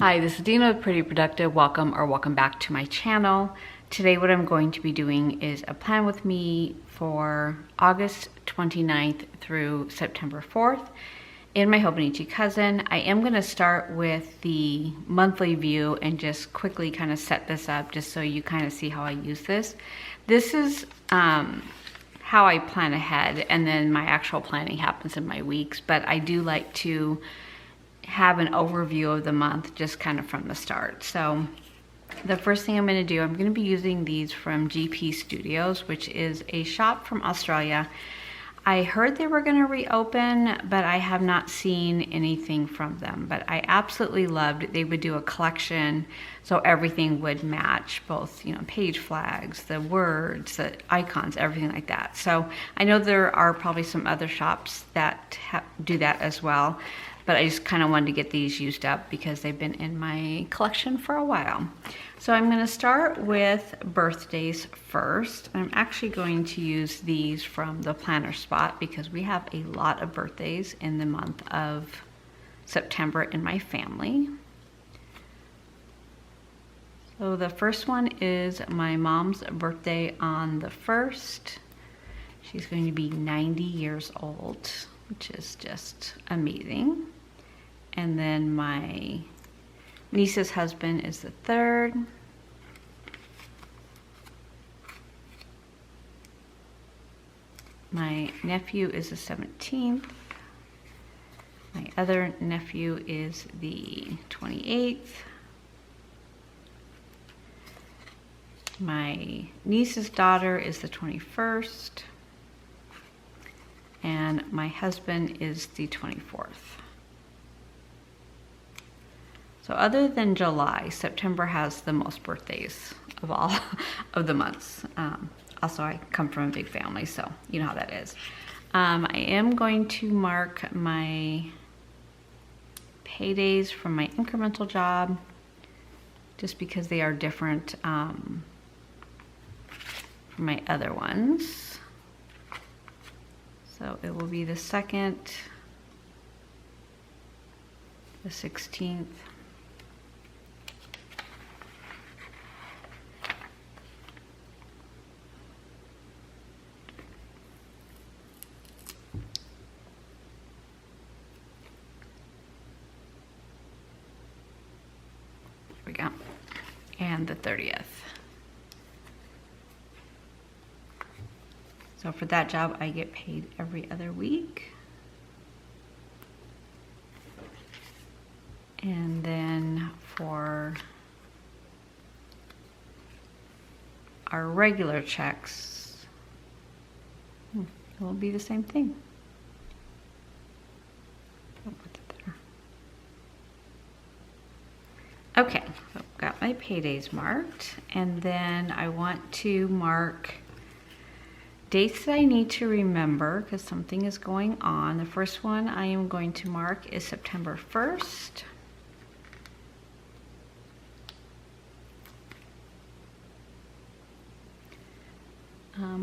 Hi, this is Dina with Pretty Productive. Welcome back to my channel. Today what I'm going to be doing is a plan with me for August 29th through September 4th in my Hobonichi Cousin. I am going to start with the monthly view and just quickly kind of set this up just so you kind of see how I use this. This is how I plan ahead, and then my actual planning happens in my weeks, but I do like to have an overview of the month just kind of from the start. So the first thing I'm going to do, I'm going to be using these from GP Studios, which is a shop from Australia. I heard they were going to reopen, but I have not seen anything from them. But I absolutely loved it. They would do a collection so everything would match, both, you know, page flags, the words, the icons, everything like that. So I know there are probably some other shops that do that as well, but I just kind of wanted to get these used up because they've been in my collection for a while. So I'm going to start with birthdays first. I'm actually going to use these from the planner spot because we have a lot of birthdays in the month of September in my family. So the first one is my mom's birthday on the 1st. She's going to be 90 years old, which is just amazing. And then my niece's husband is the 3rd. My nephew is the 17th. My other nephew is the 28th. My niece's daughter is the 21st. And my husband is the 24th. So other than July, September has the most birthdays of all of the months. Also, I come from a big family, so you know how that is. I am going to mark my paydays from my incremental job just because they are different from my other ones. So it will be the 2nd, the 16th, and the 30th. So for that job, I get paid every other week. And then for our regular checks, it will be the same thing. I'll put that there. Okay, so I've got my paydays marked, and then I want to mark dates that I need to remember because something is going on. The first one I am going to mark is September 1st.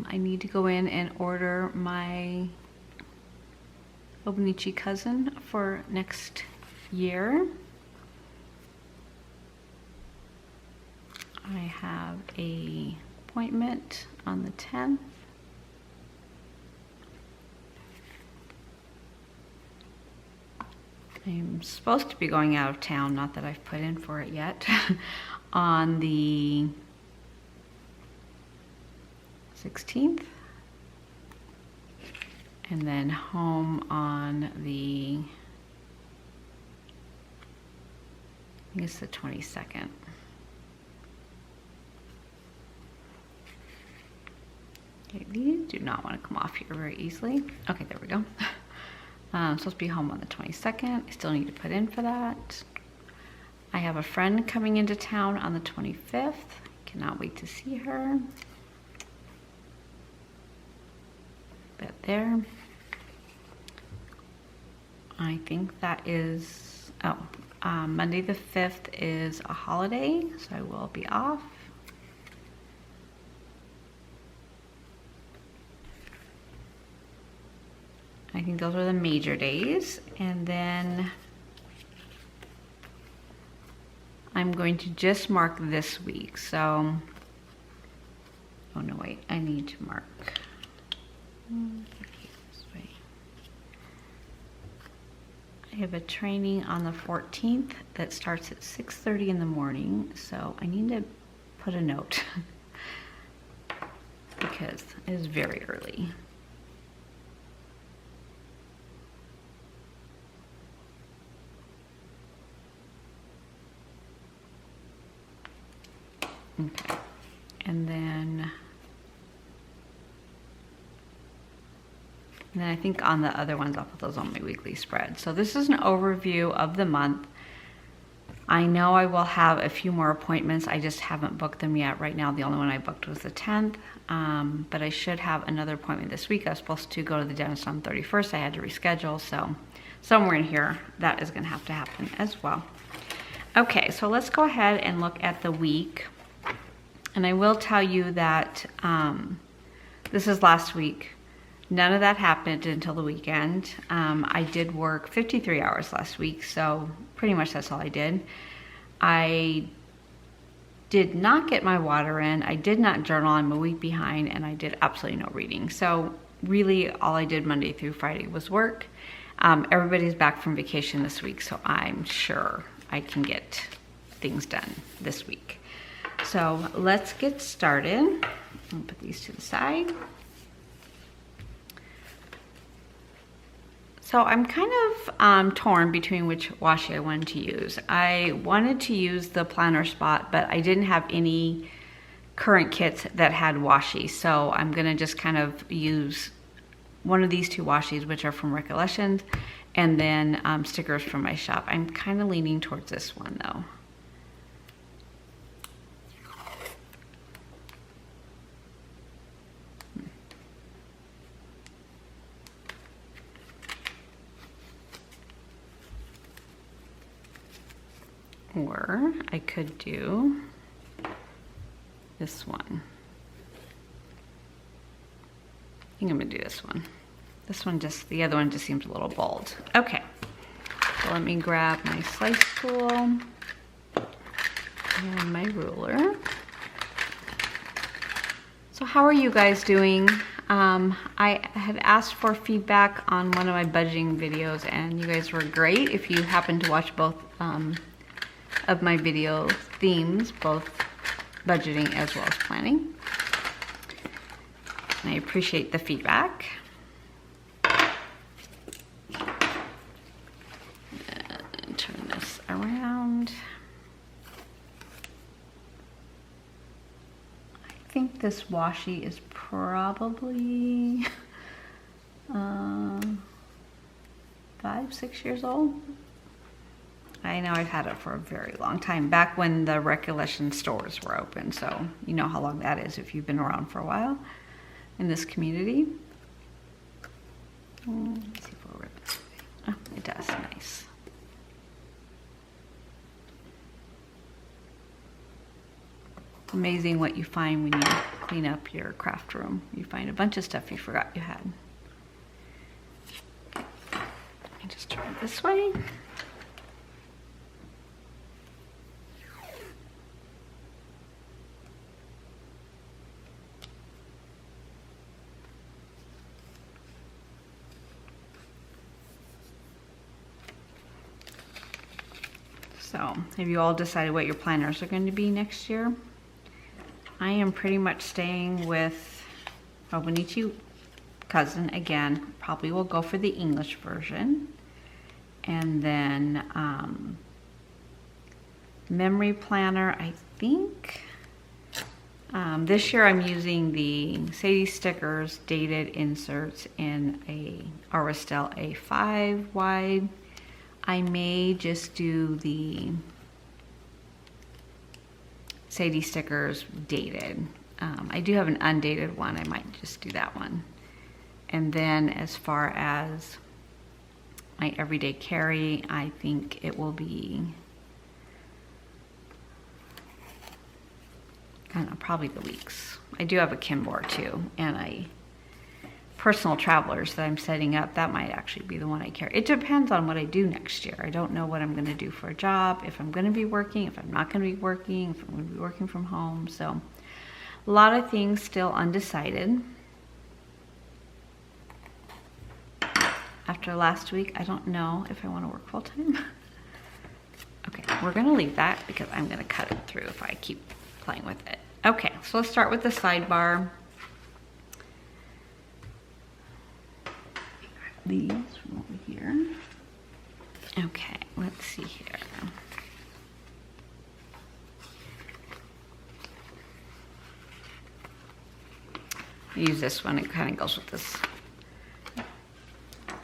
I need to go in and order my Hobonichi Cousin for next year. I have an appointment on the 10th. I'm supposed to be going out of town, not that I've put in for it yet, on the 16th. And then home on the, I think it's the 22nd. Okay, these do not want to come off here very easily. Okay, there we go. I'm supposed to be home on the 22nd. I still need to put in for that. I have a friend coming into town on the 25th. Cannot wait to see her. That there. I think that is, Monday the 5th is a holiday, so I will be off. I think those are the major days. And then I'm going to just mark this week. So, oh no, wait, I need to mark. I have a training on the 14th that starts at 6:30 in the morning, so I need to put a note because it is very early. Okay, and then I think on the other ones, I'll put those on my weekly spread. So this is an overview of the month. I know I will have a few more appointments. I just haven't booked them yet. Right now, the only one I booked was the 10th, but I should have another appointment this week. I was supposed to go to the dentist on the 31st. I had to reschedule, so somewhere in here, that is gonna have to happen as well. Okay, so let's go ahead and look at the week. And I will tell you that this is last week. None of that happened until the weekend. I did work 53 hours last week, so pretty much that's all I did. I did not get my water in. I did not journal. I'm a week behind, and I did absolutely no reading. So really all I did Monday through Friday was work. Everybody's back from vacation this week, so I'm sure I can get things done this week. So let's get started. I'll put these to the side. So I'm kind of torn between which washi I wanted to use. I wanted to use the planner spot, but I didn't have any current kits that had washi. So I'm gonna just kind of use one of these two washis, which are from Recollections, and then stickers from my shop. I'm kind of leaning towards this one though. Or I could do this one. I think I'm gonna do this one. This one just, the other one just seems a little bold. Okay, so let me grab my slice tool and my ruler. So how are you guys doing? I had asked for feedback on one of my budgeting videos, and you guys were great. If you happen to watch both of my video themes, both budgeting as well as planning. And I appreciate the feedback. And turn this around. I think this washi is probably 5-6 years old. I know I've had it for a very long time, back when the Recollection stores were open, so you know how long that is if you've been around for a while in this community. Let's see if we'll rip it. Oh, it does, nice. Amazing what you find when you clean up your craft room. You find a bunch of stuff you forgot you had. Let me just turn it this way. So, have you all decided what your planners are going to be next year? I am pretty much staying with Hobonichi Cousin again. Probably will go for the English version. And then memory planner, I think. This year I'm using the Sadie Stickers dated inserts in a Aristel A5 wide. I may just do the Sadie Stickers dated. I do have an undated one. I might just do that one. And then as far as my everyday carry, I think it will be, I don't know, probably the weeks. I do have a Kimboard too, and I personal travelers that I'm setting up, that might actually be the one I carry. It depends on what I do next year. I don't know what I'm going to do for a job, if I'm going to be working, if I'm not going to be working, if I'm going to be working from home. So a lot of things still undecided. After last week, I don't know if I want to work full time. Okay, we're going to leave that because I'm going to cut it through if I keep playing with it. Okay, so let's start with the sidebar. These from over here. Okay, let's see here. I use this one, it kind of goes with this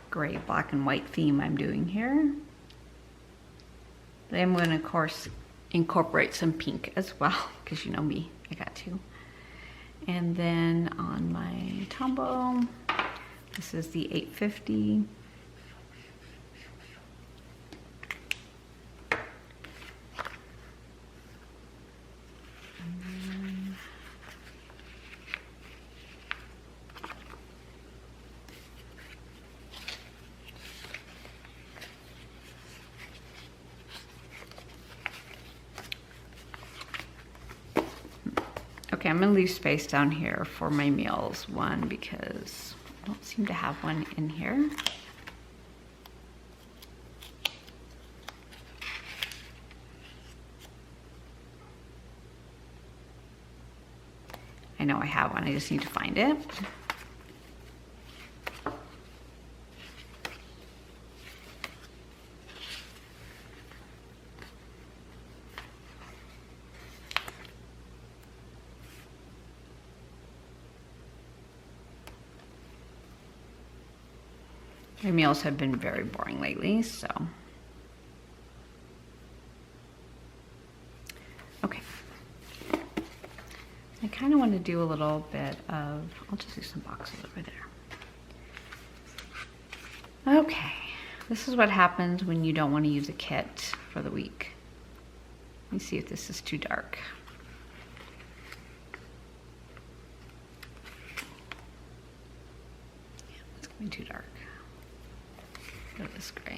gray, black, and white theme I'm doing here. Then I'm going to, of course, incorporate some pink as well, because you know me, I got to. And then on my Tombow, this is the 850. Okay, I'm gonna leave space down here for my meals. One, because I don't seem to have one in here. I know I have one, I just need to find it. My meals have been very boring lately, so. Okay. I kind of want to do a little bit of, I'll just do some boxes over there. Okay, this is what happens when you don't want to use a kit for the week. Let me see if this is too dark. Yeah, it's going to be too dark. Go to this gray.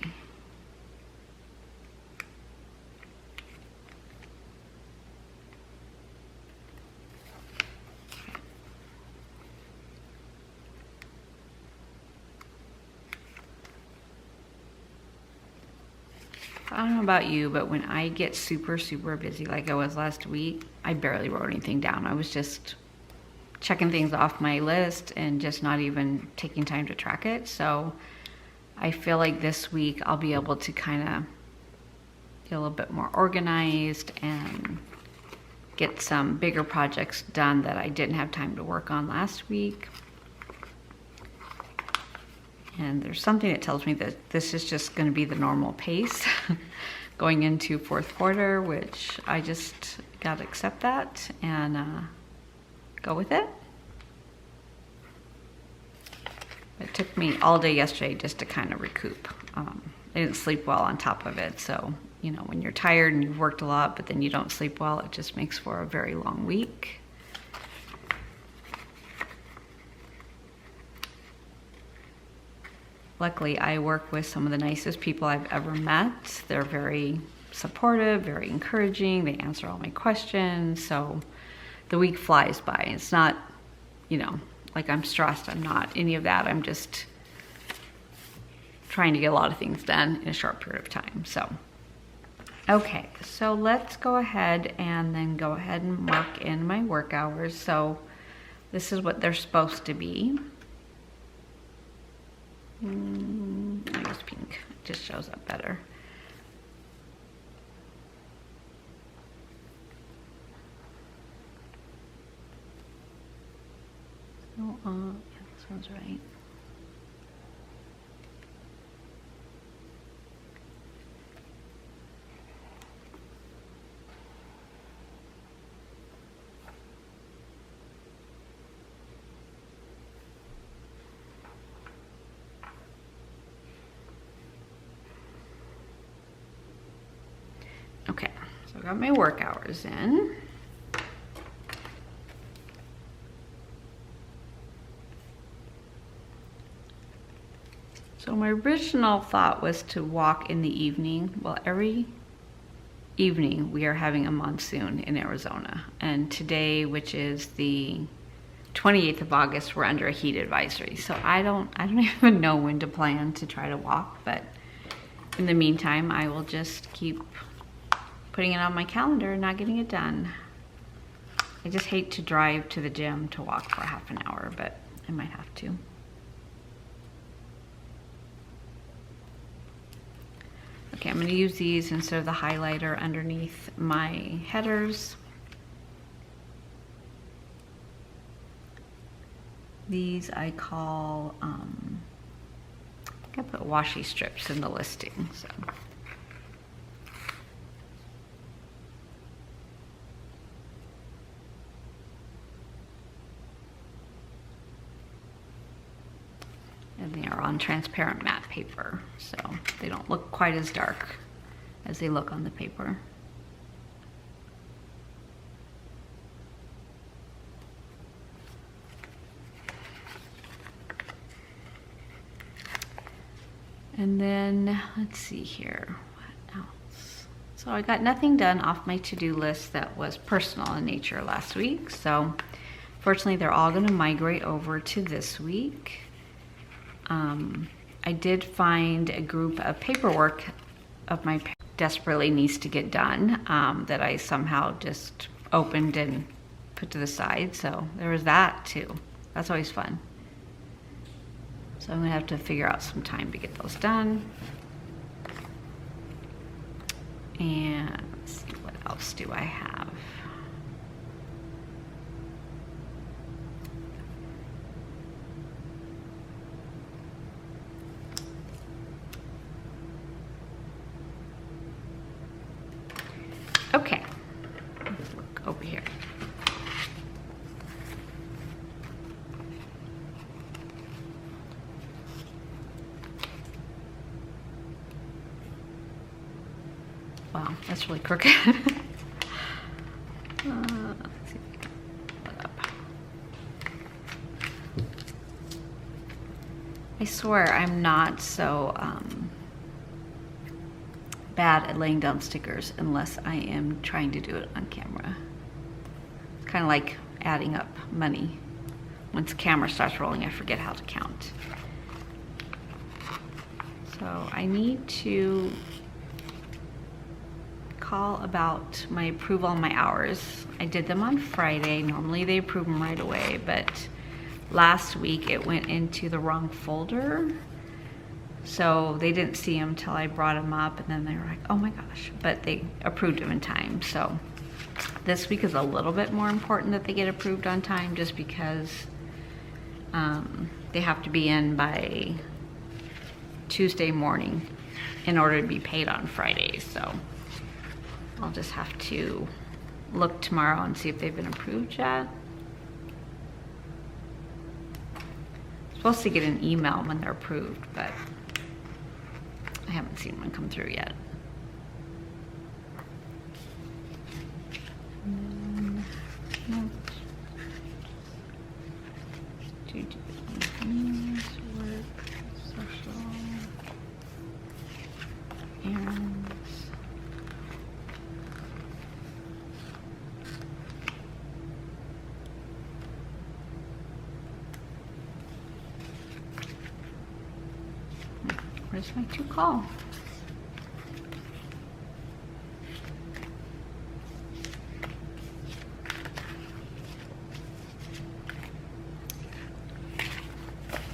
I don't know about you, but when I get super busy like I was last week, I barely wrote anything down. I was just checking things off my list and just not even taking time to track it. So I feel like this week I'll be able to kind of get a little bit more organized and get some bigger projects done that I didn't have time to work on last week. And there's something that tells me that this is just going to be the normal pace going into fourth quarter, which I just got to accept that and go with it. It took me all day yesterday just to kind of recoup. I didn't sleep well on top of it. So, you know, when you're tired and you've worked a lot, but then you don't sleep well, it just makes for a very long week. Luckily, I work with some of the nicest people I've ever met. They're very supportive, very encouraging. They answer all my questions. So the week flies by. It's not, you know, like I'm stressed. I'm not any of that. I'm just trying to get a lot of things done in a short period of time. So, okay, so let's go ahead and then go ahead and mark in my work hours. So this is what they're supposed to be. I use pink, it just shows up better. So, yeah, this one's right. Okay, so I got my work hours in. original thought was to walk in the evening. Well, every evening we are having a monsoon in Arizona, and today, which is the 28th of August, we're under a heat advisory. So I don't even know when to plan to try to walk, but in the meantime, I will just keep putting it on my calendar and not getting it done. I just hate to drive to the gym to walk for half an hour, but I might have to. Okay, I'm gonna use these instead of the highlighter underneath my headers. These I call, I think I put washi strips in the listing, so. And they are on transparent matte paper, so they don't look quite as dark as they look on the paper. And then, let's see here, what else? So I got nothing done off my to-do list that was personal in nature last week, so fortunately they're all gonna migrate over to this week. I did find a group of paperwork of my desperately needs to get done that I somehow just opened and put to the side. So there was that too. That's always fun. So I'm gonna have to figure out some time to get those done. And let's see, what else do I have? Okay, let's look over here. Wow, that's really crooked. Let's see if I can pull it up. I swear I'm not so bad at laying down stickers unless I am trying to do it on camera. It's kind of like adding up money. Once the camera starts rolling, I forget how to count. So I need to call about my approval on my hours. I did them on Friday. Normally they approve them right away, but last week it went into the wrong folder. So they didn't see them till I brought them up, and then they were like, oh my gosh, but they approved them in time. So this week is a little bit more important that they get approved on time, just because they have to be in by Tuesday morning in order to be paid on Fridays. So I'll just have to look tomorrow and see if they've been approved yet. I'm supposed to get an email when they're approved, but I haven't seen one come through yet. News, work, social, errands. Where's my to call?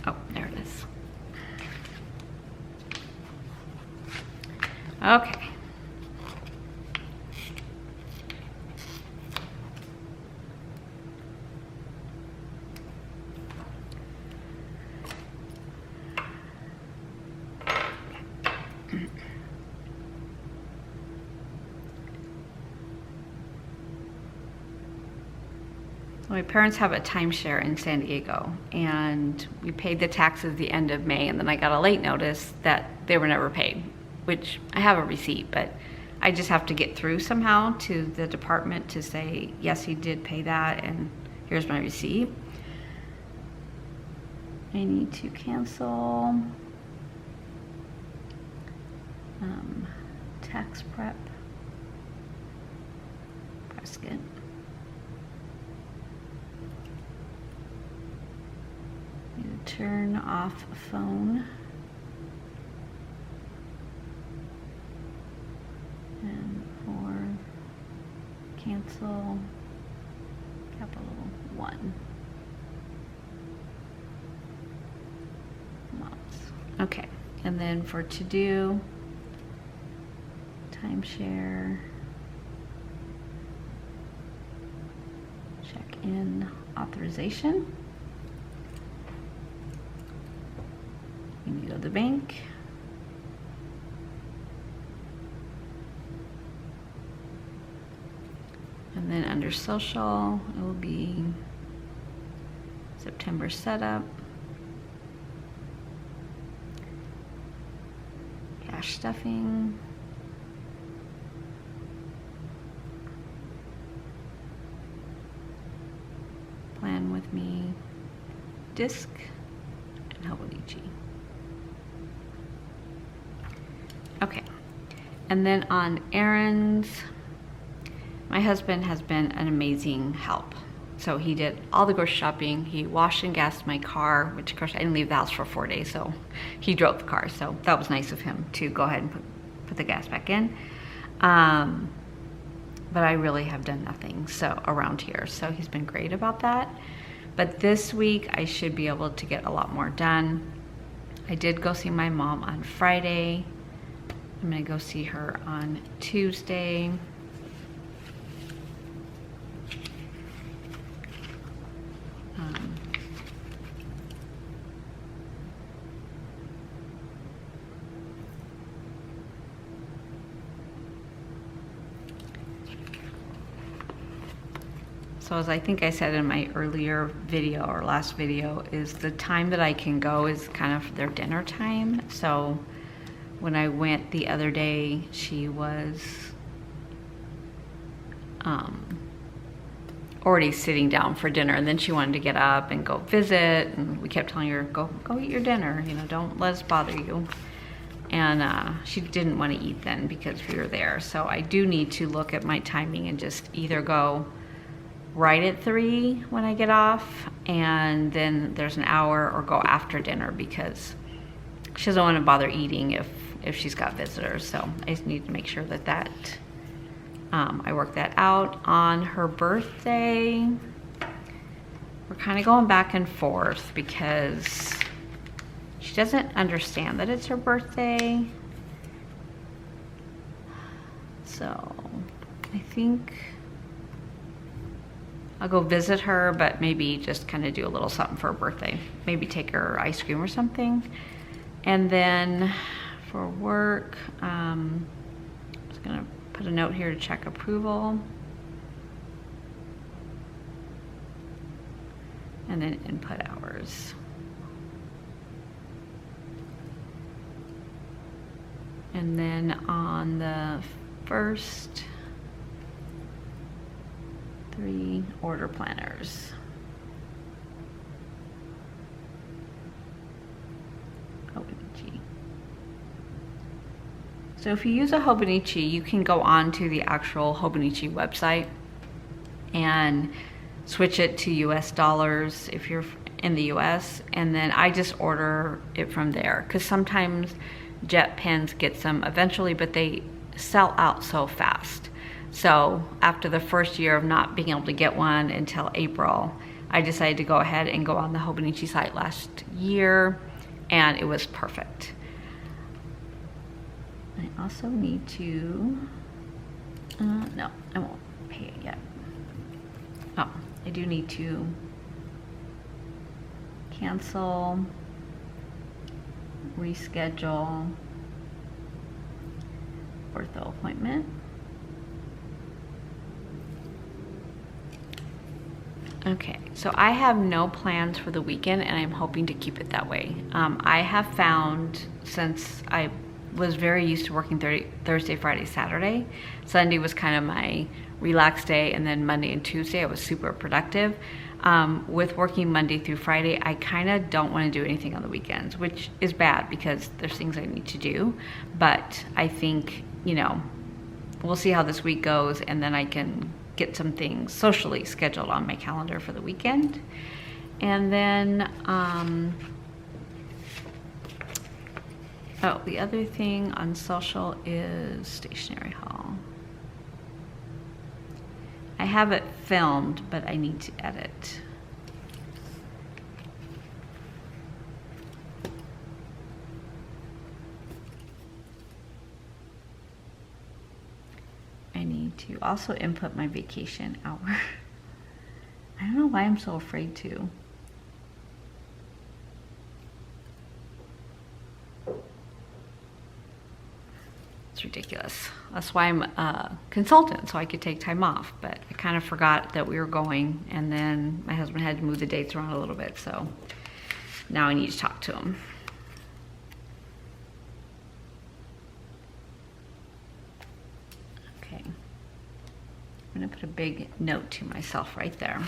Oh, there it is. Okay. My parents have a timeshare in San Diego, and we paid the taxes the end of May, and then I got a late notice that they were never paid, which I have a receipt, but I just have to get through somehow to the department to say, yes, he did pay that, and here's my receipt. I need to cancel Tax prep, Prescott. Need to turn off phone. And for cancel, capital 1. Moms. Okay, and then for to do, timeshare, check in authorization. You need to go to the bank. And then under social, it will be September setup, cash stuffing, plan with me, disc, and Hobonichi. Okay, and then on errands, my husband has been an amazing help. So he did all the grocery shopping. He washed and gassed my car, which of course I didn't leave the house for 4 days, so he drove the car. So that was nice of him to go ahead and put the gas back in. But I really have done nothing so around here. So he's been great about that. But this week I should be able to get a lot more done. I did go see my mom on Friday. I'm gonna go see her on Tuesday. So as I think I said in my earlier video or last video, is the time that I can go is kind of their dinner time. So when I went the other day, she was already sitting down for dinner, and then she wanted to get up and go visit, and we kept telling her, go eat your dinner, you know, don't let us bother you. And she didn't want to eat then because we were there. So I do need to look at my timing and just either go right at 3 when I get off, and then there's an hour, or go after dinner because she doesn't want to bother eating if she's got visitors. So I just need to make sure that I work that out. On her birthday, we're kind of going back and forth because she doesn't understand that it's her birthday. So I think I'll go visit her, but maybe just kind of do a little something for her birthday. Maybe take her ice cream or something. And then for work, I'm just gonna put a note here to check approval. And then input hours. And then on the first 3 order planners. Hobonichi. So if you use a Hobonichi, you can go on to the actual Hobonichi website and switch it to US dollars if you're in the US, and then I just order it from there, because sometimes jet pens get some eventually, but they sell out so fast. So after the first year of not being able to get one until April, I decided to go ahead and go on the Hobonichi site last year, and it was perfect. I also need to, no, I won't pay it yet. Oh, I do need to cancel, reschedule ortho appointment. Okay, so I have no plans for the weekend, and I'm hoping to keep it that way. I have found, since I was very used to working Thursday, Friday, Saturday, Sunday was kind of my relaxed day, and then Monday and Tuesday I was super productive. With working Monday through Friday, I kind of don't want to do anything on the weekends, which is bad because there's things I need to do. But I think, you know, we'll see how this week goes, and then I can get some things socially scheduled on my calendar for the weekend. And then, oh, the other thing on social is stationery haul. I have it filmed, but I need to edit. I need to also input my vacation hour. I don't know why I'm so afraid to. It's ridiculous. That's why I'm a consultant, so I could take time off, but I kind of forgot that we were going, and then my husband had to move the dates around a little bit, so now I need to talk to him. Okay. I'm gonna put a big note to myself right there.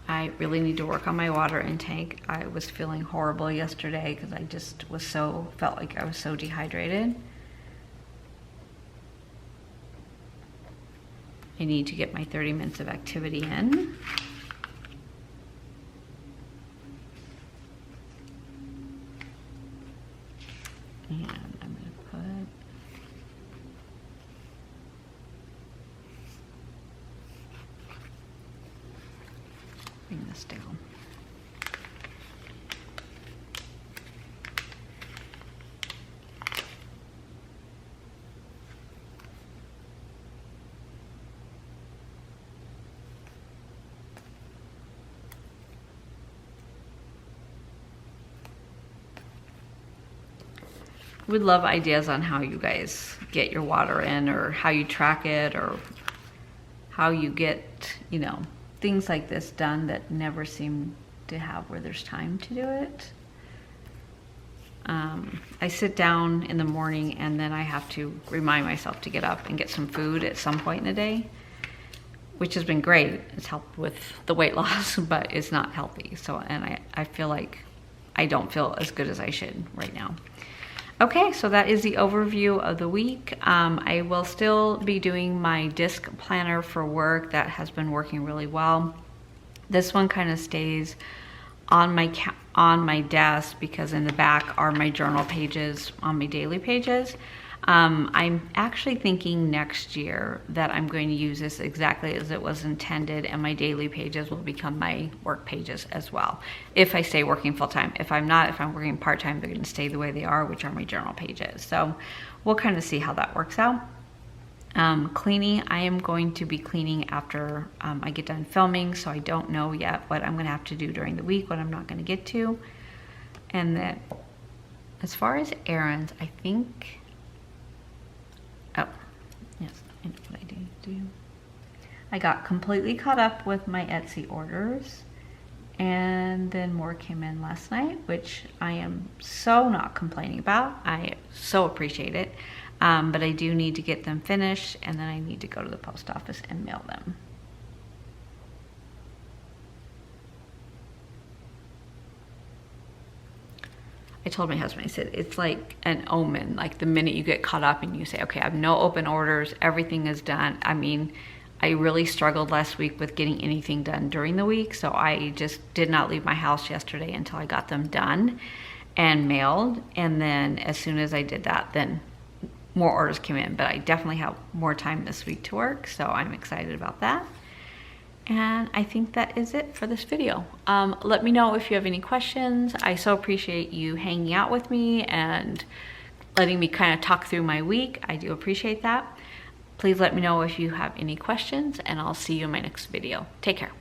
I really need to work on my water intake. I was feeling horrible yesterday because I just was felt like I was so dehydrated. I need to get my 30 minutes of activity in. And I'm gonna bring this down. Would love ideas on how you guys get your water in, or how you track it, or how you get, you know, things like this done that never seem to have where there's time to do it. I sit down in the morning and then I have to remind myself to get up and get some food at some point in the day, which has been great. It's helped with the weight loss, but it's not healthy. So, and I feel like I don't feel as good as I should right now. Okay, so that is the overview of the week. I will still be doing my disc planner for work. That has been working really well. This one kind of stays on my desk because in the back are my journal pages on my daily pages. I'm actually thinking next year that I'm going to use this exactly as it was intended, and my daily pages will become my work pages as well. If I stay working full-time. If I'm not, if I'm working part-time, they're gonna stay the way they are, which are my journal pages. So we'll kind of see how that works out. Cleaning, I am going to be cleaning after I get done filming, so I don't know yet what I'm gonna have to do during the week, what I'm not gonna get to. And then as far as errands, I think, oh, yes, I know what I need to do. I got completely caught up with my Etsy orders, and then more came in last night, which I am so not complaining about. I so appreciate it, but I do need to get them finished, and then I need to go to the post office and mail them. I told my husband, I said, it's like an omen. Like the minute you get caught up and you say, okay, I have no open orders, everything is done. I mean, I really struggled last week with getting anything done during the week. So I just did not leave my house yesterday until I got them done and mailed. And then as soon as I did that, then more orders came in. But I definitely have more time this week to work. So I'm excited about that. And I think that is it for this video. Let me know if you have any questions. I so appreciate you hanging out with me and letting me kind of talk through my week. I do appreciate that. Please let me know if you have any questions, and I'll see you in my next video. Take care.